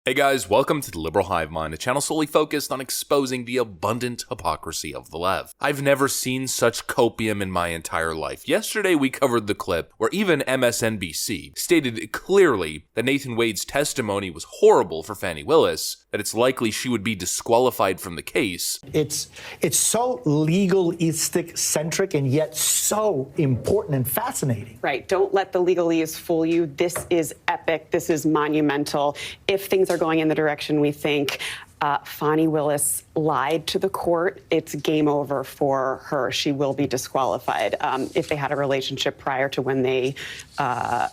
Hey guys, welcome to the Liberal Hive Mind, a channel solely focused on exposing the abundant hypocrisy of the left. I've never seen such copium in my entire life. Yesterday we covered the clip where even MSNBC stated clearly that Nathan Wade's testimony was horrible for Fani Willis, that it's likely she would be disqualified from the case. It's so legalistic centric and yet so important and fascinating. Right. Don't let the legalese fool you. This is epic. This is monumental. If things are going in the direction we think, Fani Willis lied to the court, it's game over for her. She will be disqualified if they had a relationship prior to when they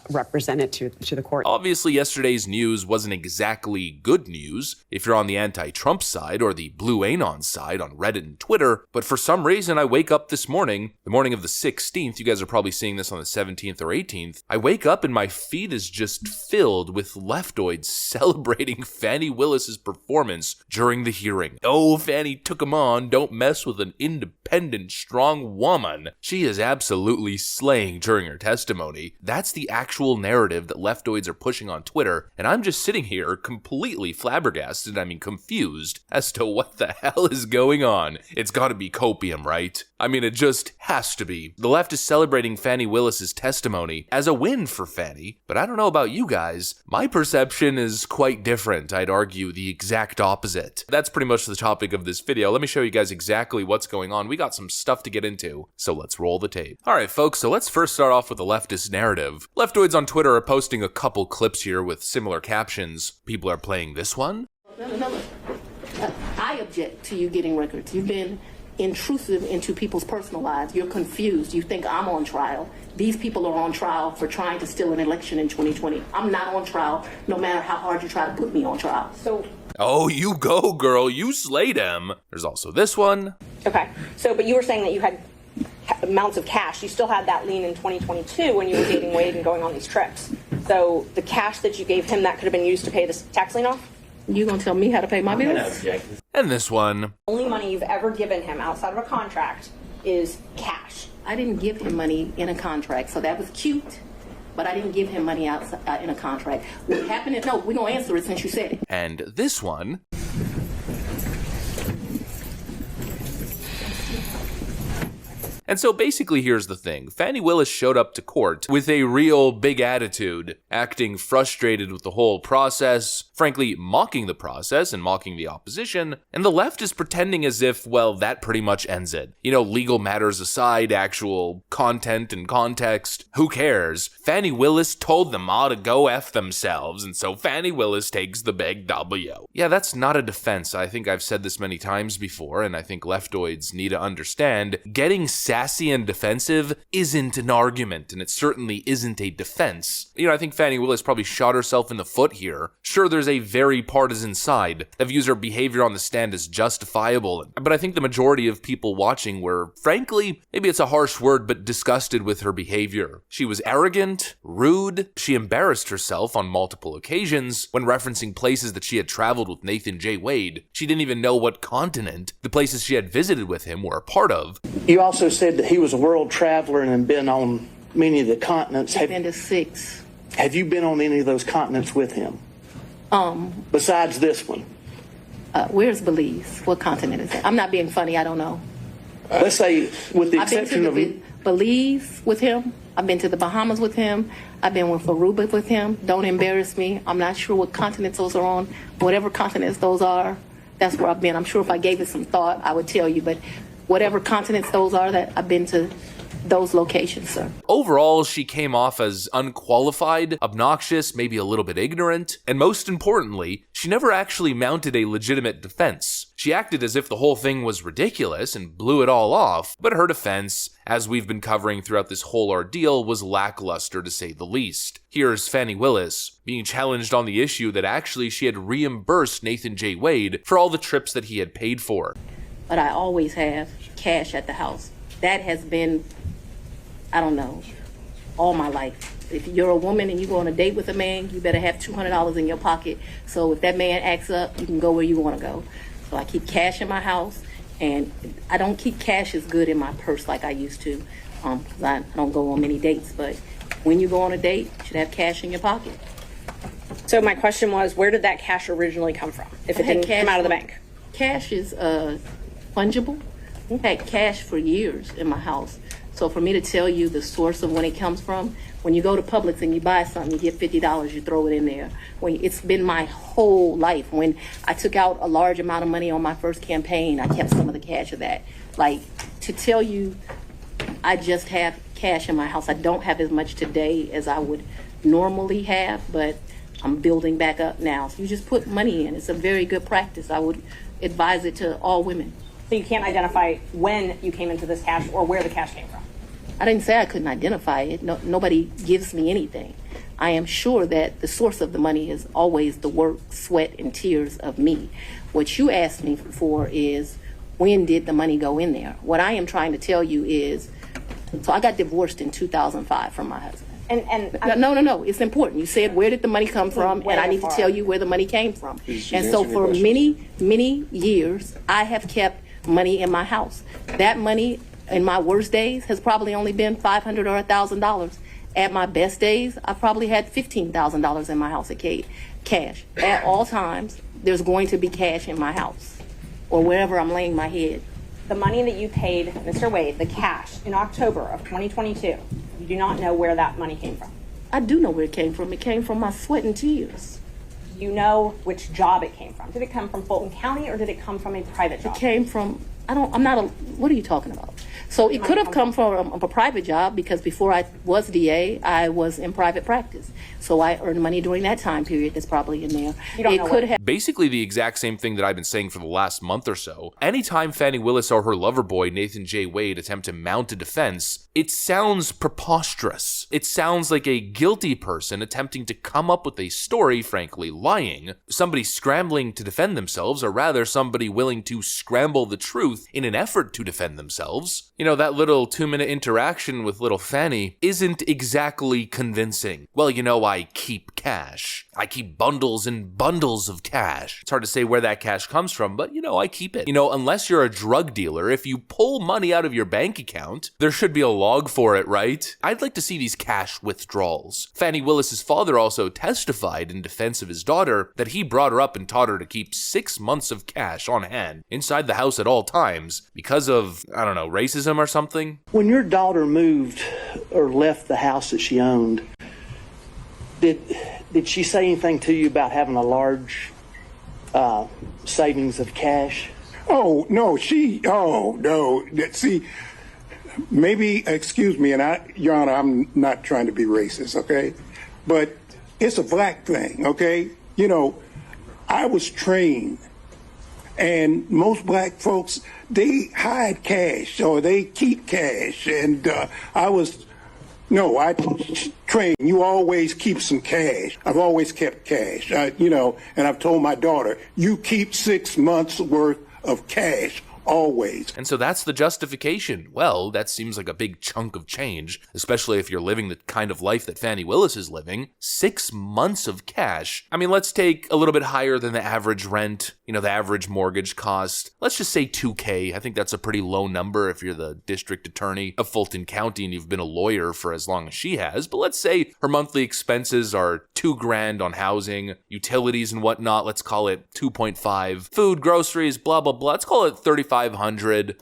represented to the court. Obviously, yesterday's news wasn't exactly good news if you're on the anti-Trump side or the blue anon side on Reddit and Twitter, but for some reason I wake up this morning, the morning of the 16th, you guys are probably seeing this on the 17th or 18th, I wake up and my feed is just filled with leftoids celebrating Fani Willis's performance during the hearing. Oh, Fani took him on. Don't mess with an independent, strong woman. She is absolutely slaying during her testimony. That's the actual narrative that leftoids are pushing on Twitter, and I'm just sitting here completely flabbergasted, confused as to what the hell is going on. It's gotta be copium, right? I mean, it just has to be. The left is celebrating Fani Willis's testimony as a win for Fani, but I don't know about you guys. My perception is quite different. I'd argue the exact opposite. That's pretty much the topic of this video. Let me show you guys exactly what's going on. We got some stuff to get into, so let's roll the tape. Alright folks, so let's first start off with the leftist narrative. Leftoids on Twitter are posting a couple clips here with similar captions. People are playing this one. No. I object to you getting records. You've been intrusive into people's personal lives. You're confused. You think I'm on trial. These people are on trial for trying to steal an election in 2020. I'm not on trial, no matter how hard you try to put me on trial. So. Oh, you go, girl. You slayed him. There's also this one. Okay. So, but you were saying that you had amounts of cash. You still had that lien in 2022 when you were dating Wade and going on these trips. So the cash that you gave him, that could have been used to pay this tax lien off? You gonna tell me how to pay my bills? And this one. The only money you've ever given him outside of a contract is cash. I didn't give him money in a contract, so that was cute. But I didn't give him money outside in a contract. What happened is, no, we're gonna answer it since you said it. And this one. And so basically here's the thing. Fani Willis showed up to court with a real big attitude, acting frustrated with the whole process, frankly mocking the process and mocking the opposition, and the left is pretending as if, well, that pretty much ends it. You know, legal matters aside, actual content and context, who cares? Fani Willis told them all to go F themselves, and so Fani Willis takes the big W. Yeah, that's not a defense. I think I've said this many times before, and I think leftoids need to understand, getting sassy and defensive isn't an argument, and it certainly isn't a defense. You know, I think Fani Willis probably shot herself in the foot here. Sure, there's a very partisan side that views her behavior on the stand as justifiable, but I think the majority of people watching were, frankly, maybe it's a harsh word, but disgusted with her behavior. She was arrogant, rude, she embarrassed herself on multiple occasions when referencing places that she had traveled with Nathan J. Wade. She didn't even know what continent the places she had visited with him were a part of. You also said that he was a world traveler and had been on many of the continents. I've been to 6. Have you been on any of those continents with him? Besides this one? Where's Belize? What continent is that? I'm not being funny. I don't know. Let's say, with the exception of Belize with him. I've been to the Bahamas with him. I've been with Aruba with him. Don't embarrass me. I'm not sure what continents those are on. Whatever continents those are, that's where I've been. I'm sure if I gave it some thought, I would tell you. But whatever continents those are, that I've been to those locations, sir. Overall, she came off as unqualified, obnoxious, maybe a little bit ignorant, and most importantly, she never actually mounted a legitimate defense. She acted as if the whole thing was ridiculous and blew it all off, but her defense, as we've been covering throughout this whole ordeal, was lackluster to say the least. Here's Fani Willis being challenged on the issue that actually she had reimbursed Nathan J. Wade for all the trips that he had paid for. But I always have cash at the house. That has been, I don't know, all my life. If you're a woman and you go on a date with a man, you better have $200 in your pocket. So if that man acts up, you can go where you want to go. So I keep cash in my house, and I don't keep cash as good in my purse like I used to, because I don't go on many dates. But when you go on a date, you should have cash in your pocket. So my question was, where did that cash originally come from, if it didn't come out of the bank? Cash is fungible. I've had cash for years in my house. So for me to tell you the source of when it comes from, when you go to Publix and you buy something, you get $50, you throw it in there. It's been my whole life. When I took out a large amount of money on my first campaign, I kept some of the cash of that. Like, to tell you I just have cash in my house, I don't have as much today as I would normally have, but I'm building back up now. So you just put money in. It's a very good practice. I would advise it to all women. So you can't identify when you came into this cash or where the cash came from? I didn't say I couldn't identify it. No, nobody gives me anything. I am sure that the source of the money is always the work, sweat, and tears of me. What you asked me for is, when did the money go in there? What I am trying to tell you is, so I got divorced in 2005 from my husband. No, it's important. You said, where did the money come from? And I need to tell you where the money came from. And so for many, many years, I have kept money in my house. That money in my worst days has probably only been $500 or $1,000. At my best days, I probably had $15,000 in my house at cash. At all times, there's going to be cash in my house or wherever I'm laying my head. The money that you paid Mr. Wade, the cash, in October of 2022, you do not know where that money came from? I do know where it came from. It came from my sweat and tears. Do you know which job it came from? Did it come from Fulton County or did it come from a private job? It came from, what are you talking about? So it could have come from a private job, because before I was DA, I was in private practice. So I earned money during that time period that's probably in there. It could have. Basically the exact same thing that I've been saying for the last month or so. Anytime Fani Willis or her lover boy, Nathan J. Wade, attempt to mount a defense, it sounds preposterous. It sounds like a guilty person attempting to come up with a story, frankly lying, somebody scrambling to defend themselves, or rather somebody willing to scramble the truth in an effort to defend themselves. You know, that little 2-minute interaction with little Fanny isn't exactly convincing. Well, you know, I keep cash. I keep bundles and bundles of cash. It's hard to say where that cash comes from, but you know, I keep it. You know, unless you're a drug dealer, if you pull money out of your bank account, there should be a log for it, right? I'd like to see these cash withdrawals. Fani Willis's father also testified in defense of his daughter that he brought her up and taught her to keep 6 months of cash on hand inside the house at all times because of, I don't know, racism or something. When your daughter moved or left the house that she owned, did she say anything to you about having a large savings of cash? Oh, no, no. See, maybe, excuse me, and Your Honor, I'm not trying to be racist, okay? But it's a black thing, okay? You know, I was trained, and most black folks, they hide cash or they keep cash, and I train. You always keep some cash. I've always kept cash, and I've told my daughter, you keep 6 months worth of cash always. And so that's the justification. Well, that seems like a big chunk of change, especially if you're living the kind of life that Fani Willis is living. 6 months of cash. I mean, let's take a little bit higher than the average rent, you know, the average mortgage cost. Let's just say $2,000. I think that's a pretty low number if you're the district attorney of Fulton County and you've been a lawyer for as long as she has. But let's say her monthly expenses are $2,000 on housing, utilities and whatnot. Let's call it 2.5. Food, groceries, blah, blah, blah. Let's call it $3,500.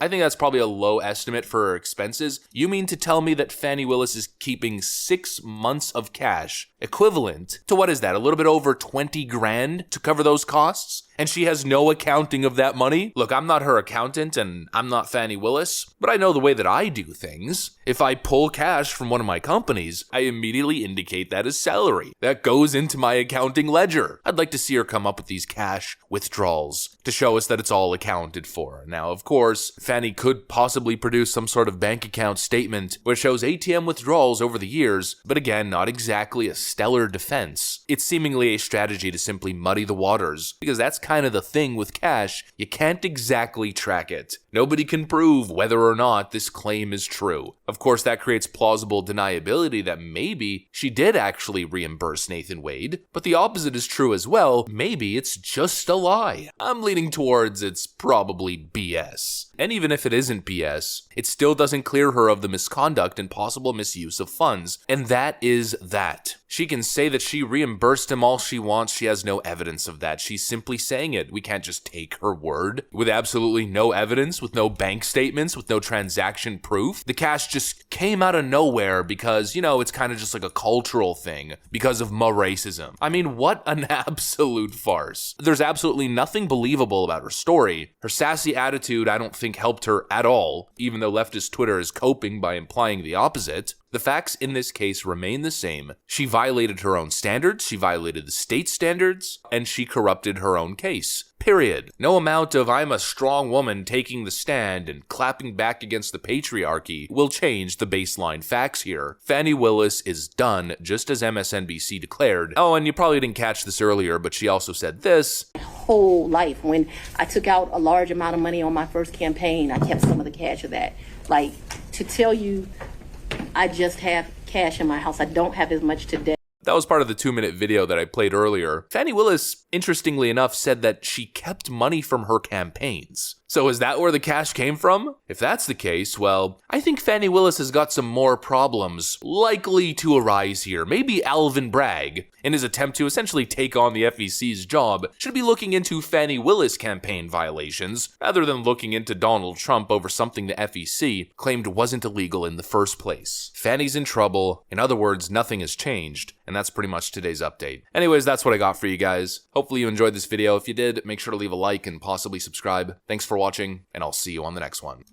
I think that's probably a low estimate for her expenses. You mean to tell me that Fani Willis is keeping 6 months of cash, equivalent to, what is that, a little bit over $20,000 to cover those costs? And she has no accounting of that money? Look, I'm not her accountant and I'm not Fani Willis, but I know the way that I do things. If I pull cash from one of my companies, I immediately indicate that as salary. That goes into my accounting ledger. I'd like to see her come up with these cash withdrawals to show us that it's all accounted for. Now, of course, Fani could possibly produce some sort of bank account statement where it shows ATM withdrawals over the years, but again, not exactly a stellar defense. It's seemingly a strategy to simply muddy the waters, because that's kind of the thing with cash. You can't exactly track it. Nobody can prove whether or not this claim is true. Of course, that creates plausible deniability that maybe she did actually reimburse Nathan Wade, but the opposite is true as well. Maybe it's just a lie. I'm leaning towards it's probably BS. And even if it isn't BS, it still doesn't clear her of the misconduct and possible misuse of funds. And that is that. She can say that she reimbursed him all she wants. She has no evidence of that. She's simply saying it. We can't just take her word with absolutely no evidence, with no bank statements, with no transaction proof. The cash just came out of nowhere because, you know, it's kind of just like a cultural thing because of racism. I mean, what an absolute farce. There's absolutely nothing believable about her story. Her sassy attitude, I don't think, helped her at all, even though leftist Twitter is coping by implying the opposite. The facts in this case remain the same. She violated her own standards, she violated the state standards, and she corrupted her own case. Period. No amount of I'm a strong woman taking the stand and clapping back against the patriarchy will change the baseline facts here. Fani Willis is done, just as MSNBC declared. Oh, and you probably didn't catch this earlier, but she also said this. Whole life, when I took out a large amount of money on my first campaign, I kept some of the cash of that. Like, to tell you I just have cash in my house, I don't have as much today. That was part of the 2-minute video that I played earlier. Fani Willis, interestingly enough, said that she kept money from her campaigns. So is that where the cash came from? If that's the case, well, I think Fani Willis has got some more problems likely to arise here. Maybe Alvin Bragg, in his attempt to essentially take on the FEC's job, should be looking into Fani Willis campaign violations rather than looking into Donald Trump over something the FEC claimed wasn't illegal in the first place. Fani's in trouble. In other words, nothing has changed. And that's pretty much today's update. Anyways, that's what I got for you guys. Hopefully you enjoyed this video. If you did, make sure to leave a like and possibly subscribe. Thanks for watching, and I'll see you on the next one.